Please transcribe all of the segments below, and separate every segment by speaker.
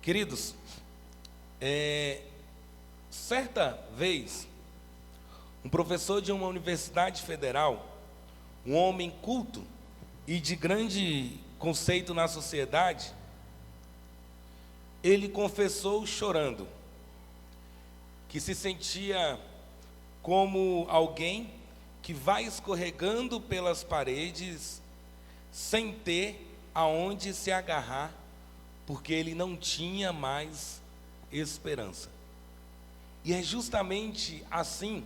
Speaker 1: Queridos, certa vez, um professor de uma universidade federal, um homem culto e de grande conceito na sociedade, ele confessou chorando que se sentia como alguém que vai escorregando pelas paredes sem ter aonde se agarrar, porque ele não tinha mais esperança. E é justamente assim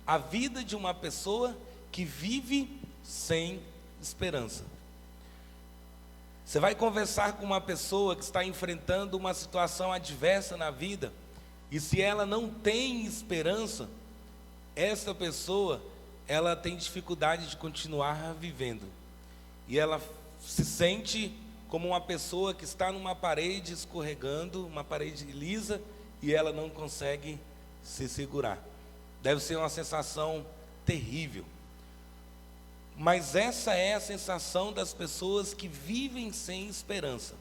Speaker 1: a vida de uma pessoa que vive sem esperança. Você vai conversar com uma pessoa que está enfrentando uma situação adversa na vida, e se ela não tem esperança, essa pessoa, ela tem dificuldade de continuar vivendo. E ela se sente como uma pessoa que está numa parede escorregando, uma parede lisa, e ela não consegue se segurar. Deve ser uma sensação terrível. Mas essa é a sensação das pessoas que vivem sem esperança.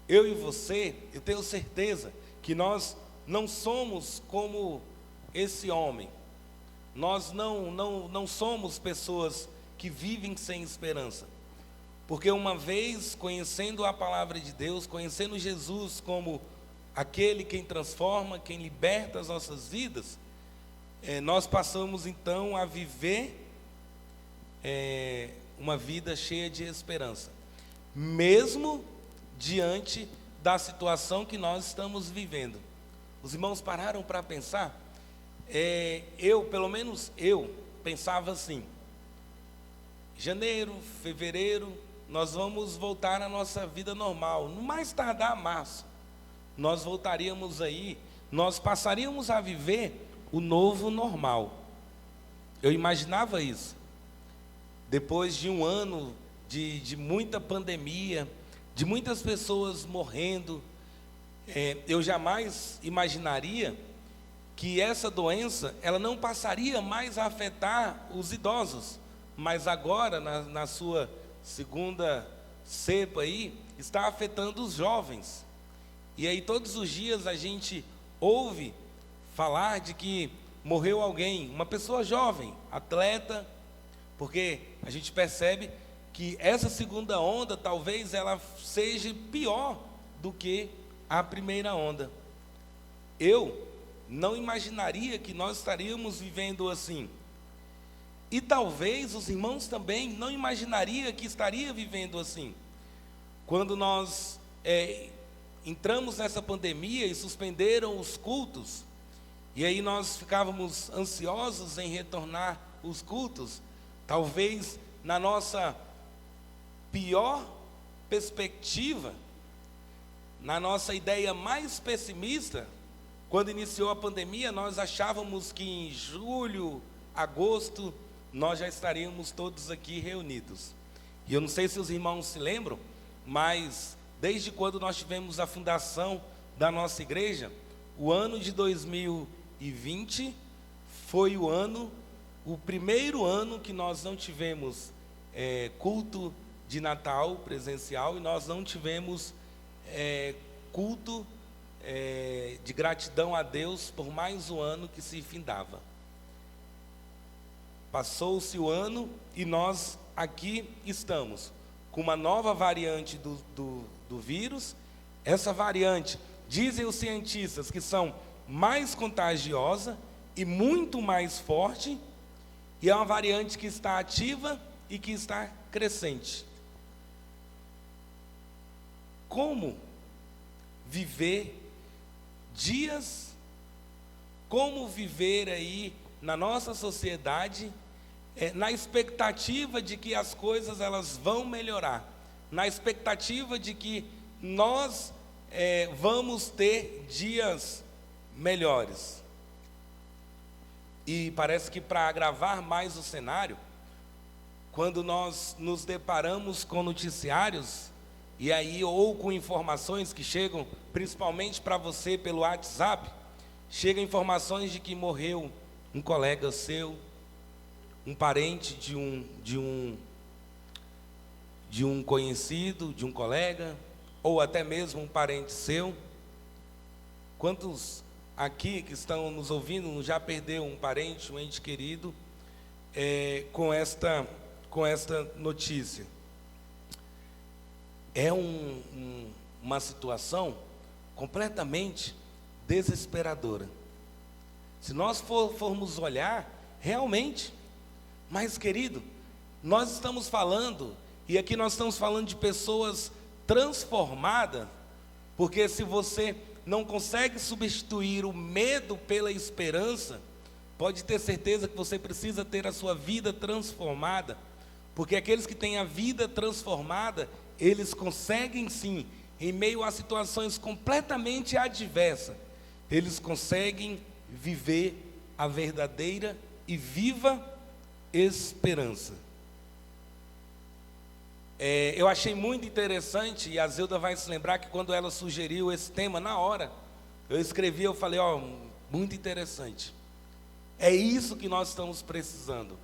Speaker 1: Eu e você, eu tenho certeza que nós não somos como esse homem. Nós não somos pessoas que vivem sem esperança. Porque uma vez conhecendo a palavra de Deus, conhecendo Jesus como aquele quem transforma, quem liberta as nossas vidas, nós passamos então a viver uma vida cheia de esperança, mesmo diante da situação que nós estamos vivendo. Os irmãos pararam para pensar? Pelo menos eu, pensava assim: janeiro, fevereiro, nós vamos voltar à nossa vida normal, no mais tardar março, nós voltaríamos aí, nós passaríamos a viver o novo normal. Eu imaginava isso. Depois de um ano de muita pandemia, de muitas pessoas morrendo, eu jamais imaginaria que essa doença, ela não passaria mais a afetar os idosos, mas agora, na sua segunda cepa aí, está afetando os jovens. E aí todos os dias a gente ouve falar de que morreu alguém, uma pessoa jovem, atleta, porque a gente percebe que essa segunda onda, talvez ela seja pior do que a primeira onda. Eu não imaginaria que nós estaríamos vivendo assim. E talvez os irmãos também não imaginariam que estaria vivendo assim. Quando nós entramos nessa pandemia e suspenderam os cultos, e aí nós ficávamos ansiosos em retornar os cultos, talvez na nossa pior perspectiva, na nossa ideia mais pessimista, quando iniciou a pandemia, nós achávamos que em julho, agosto, nós já estaríamos todos aqui reunidos. E eu não sei se os irmãos se lembram, mas desde quando nós tivemos a fundação da nossa igreja, o ano de 2020 foi o primeiro ano que nós não tivemos culto de Natal presencial, e nós não tivemos culto de gratidão a Deus por mais um ano que se findava. Passou-se o ano e nós aqui estamos com uma nova variante do vírus. Essa variante, dizem os cientistas, que são mais contagiosa e muito mais forte, e é uma variante que está ativa e que está crescente. Como viver dias, como viver aí na nossa sociedade, na expectativa de que as coisas elas vão melhorar, na expectativa de que nós vamos ter dias melhores. E parece que para agravar mais o cenário, quando nós nos deparamos com noticiários, e aí ou com informações que chegam principalmente para você pelo WhatsApp, chegam informações de que morreu um colega seu, um parente de um conhecido, de um colega, ou até mesmo um parente seu. Quantos aqui que estão nos ouvindo já perdeu um parente, um ente querido, com esta notícia? É uma situação completamente desesperadora. Se nós formos olhar, realmente, mas querido, nós estamos falando, e aqui nós estamos falando de pessoas transformadas, porque se você não consegue substituir o medo pela esperança, pode ter certeza que você precisa ter a sua vida transformada, porque aqueles que têm a vida transformada, eles conseguem sim, em meio a situações completamente adversas, eles conseguem viver a verdadeira e viva esperança. Eu achei muito interessante, e a Zilda vai se lembrar que quando ela sugeriu esse tema, na hora, eu escrevi, eu falei, muito interessante. É isso que nós estamos precisando.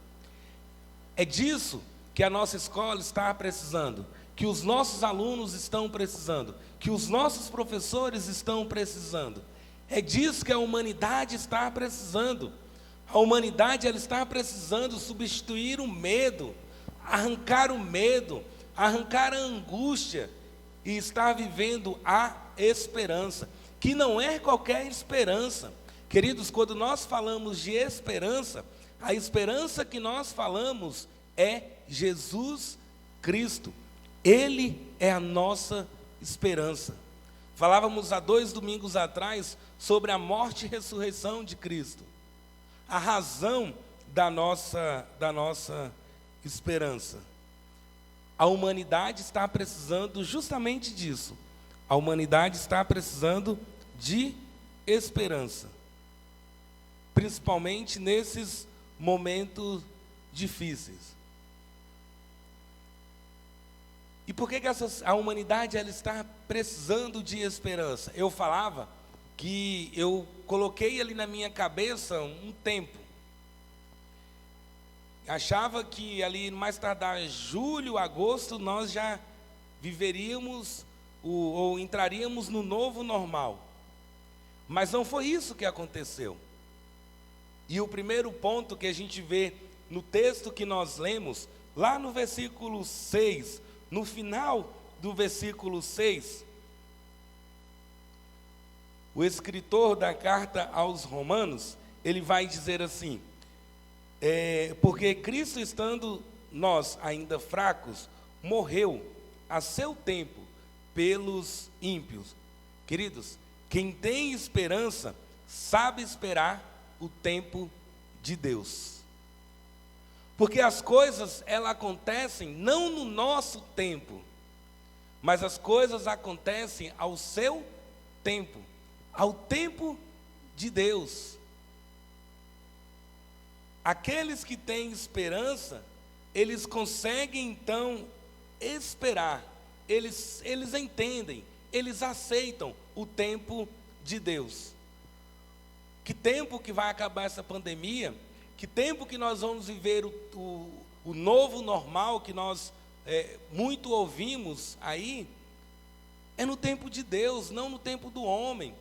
Speaker 1: É disso que a nossa escola está precisando, que os nossos alunos estão precisando, que os nossos professores estão precisando. É disso que a humanidade está precisando. A humanidade ela está precisando substituir o medo, arrancar o medo, arrancar a angústia e estar vivendo a esperança, que não é qualquer esperança. Queridos, quando nós falamos de esperança, a esperança que nós falamos é Jesus Cristo. Ele é a nossa esperança. Falávamos há 2 domingos atrás sobre a morte e ressurreição de Cristo. A razão da nossa esperança. A humanidade está precisando justamente disso. A humanidade está precisando de esperança. Principalmente nesses momentos difíceis. E por que a humanidade ela está precisando de esperança? Eu falava que eu coloquei ali na minha cabeça um tempo. Achava que ali mais tardar julho, agosto, nós já viveríamos ou entraríamos no novo normal. Mas não foi isso que aconteceu. E o primeiro ponto que a gente vê no texto que nós lemos, lá no versículo 6, no final do versículo 6, o escritor da carta aos Romanos, ele vai dizer assim, porque Cristo, estando nós ainda fracos, morreu a seu tempo pelos ímpios. Queridos, quem tem esperança, sabe esperar o tempo de Deus. Porque as coisas, elas acontecem não no nosso tempo, mas as coisas acontecem ao seu tempo, ao tempo de Deus. Aqueles que têm esperança, eles conseguem então esperar, eles entendem, eles aceitam o tempo de Deus. Que tempo que vai acabar essa pandemia? Que tempo que nós vamos viver o novo normal que nós muito ouvimos aí? É no tempo de Deus, não no tempo do homem.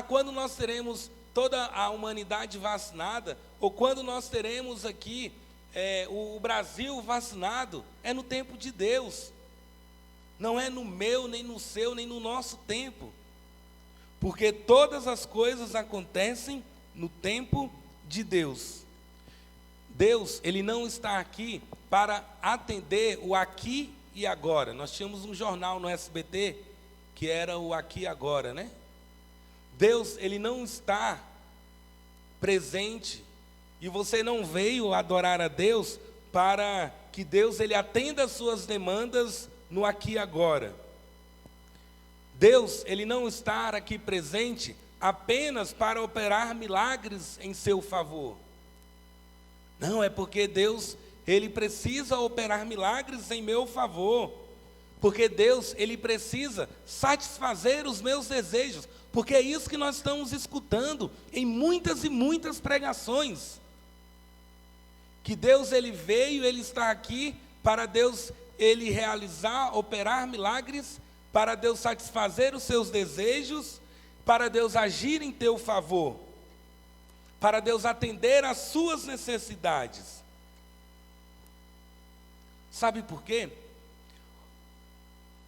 Speaker 1: Quando nós teremos toda a humanidade vacinada, ou quando nós teremos aqui o Brasil vacinado, é no tempo de Deus. Não é no meu, nem no seu, nem no nosso tempo. Porque todas as coisas acontecem no tempo de Deus. Deus, Ele não está aqui para atender o aqui e agora. Nós tínhamos um jornal no SBT, que era o Aqui e Agora, né? Deus, Ele não está presente, e você não veio adorar a Deus para que Deus, Ele atenda as suas demandas no aqui e agora. Deus, Ele não está aqui presente apenas para operar milagres em seu favor. Não, é porque Deus, Ele precisa operar milagres em meu favor. Porque Deus, Ele precisa satisfazer os meus desejos. Porque é isso que nós estamos escutando em muitas e muitas pregações. Que Deus, Ele veio, Ele está aqui para Deus, ele realizar, operar milagres, para Deus satisfazer os seus desejos, para Deus agir em teu favor, para Deus atender às suas necessidades. Sabe por quê?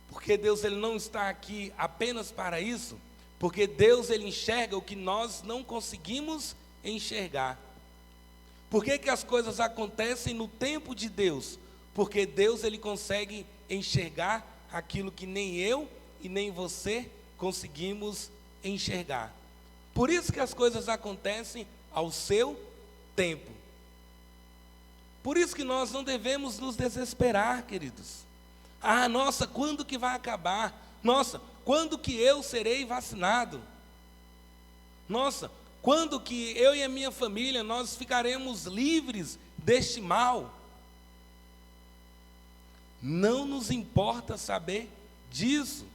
Speaker 1: Porque Deus ele não está aqui apenas para isso, porque Deus ele enxerga o que nós não conseguimos enxergar. Por que que as coisas acontecem no tempo de Deus? Porque Deus ele consegue enxergar aquilo que nem eu e nem você conseguimos enxergar. Por isso que as coisas acontecem ao seu tempo. Por isso que nós não devemos nos desesperar, queridos. Ah, nossa, quando que vai acabar? Nossa, quando que eu serei vacinado? Nossa, quando que eu e a minha família, nós ficaremos livres deste mal? Não nos importa saber disso.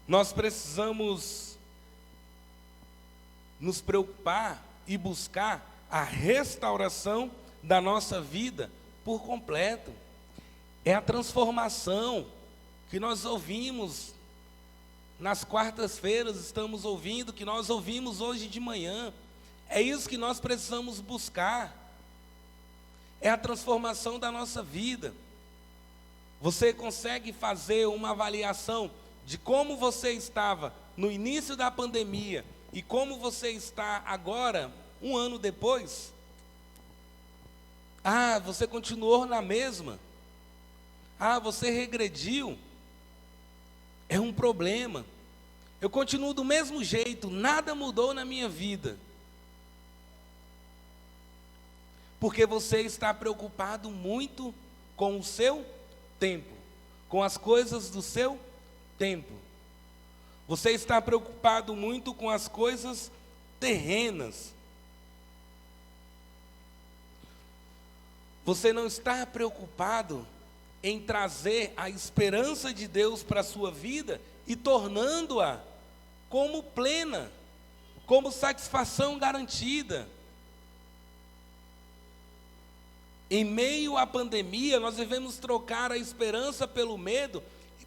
Speaker 1: Nós precisamos nos preocupar e buscar a restauração da nossa vida por completo. É a transformação que nós ouvimos nas quartas-feiras, estamos ouvindo, que nós ouvimos hoje de manhã. É isso que nós precisamos buscar. É a transformação da nossa vida. Você consegue fazer uma avaliação de como você estava no início da pandemia e como você está agora, um ano depois? Ah, você continuou na mesma. Ah, você regrediu. É um problema. Eu continuo do mesmo jeito, nada mudou na minha vida. Porque você está preocupado muito com o seu tempo, com as coisas do seu tempo. Você está preocupado muito com as coisas terrenas. Você não está preocupado em trazer a esperança de Deus para a sua vida e tornando-a como plena, como satisfação garantida. Em meio à pandemia, nós devemos trocar a esperança pelo medo,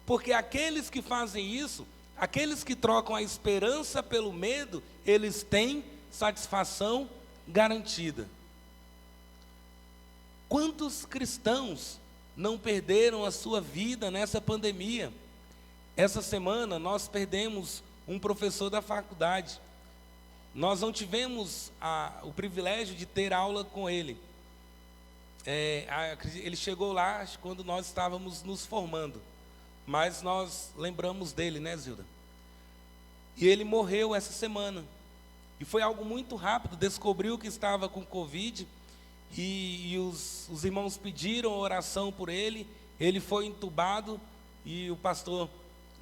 Speaker 1: porque aqueles que fazem isso, aqueles que trocam a esperança pelo medo, eles têm satisfação garantida. Quantos cristãos não perderam a sua vida nessa pandemia? Essa semana nós perdemos um professor da faculdade. Nós não tivemos o privilégio de ter aula com ele. Ele chegou lá quando nós estávamos nos formando, mas nós lembramos dele, né, Zilda? E ele morreu essa semana, e foi algo muito rápido. Descobriu que estava com Covid, e os irmãos pediram oração por ele. Ele foi entubado, e o pastor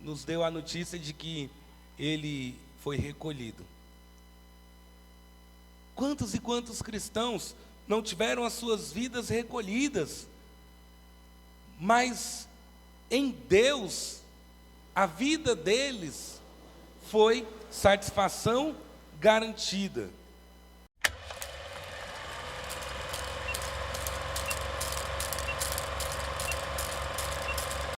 Speaker 1: nos deu a notícia de que ele foi recolhido. Quantos e quantos cristãos não tiveram as suas vidas recolhidas, mas em Deus, a vida deles foi satisfação garantida.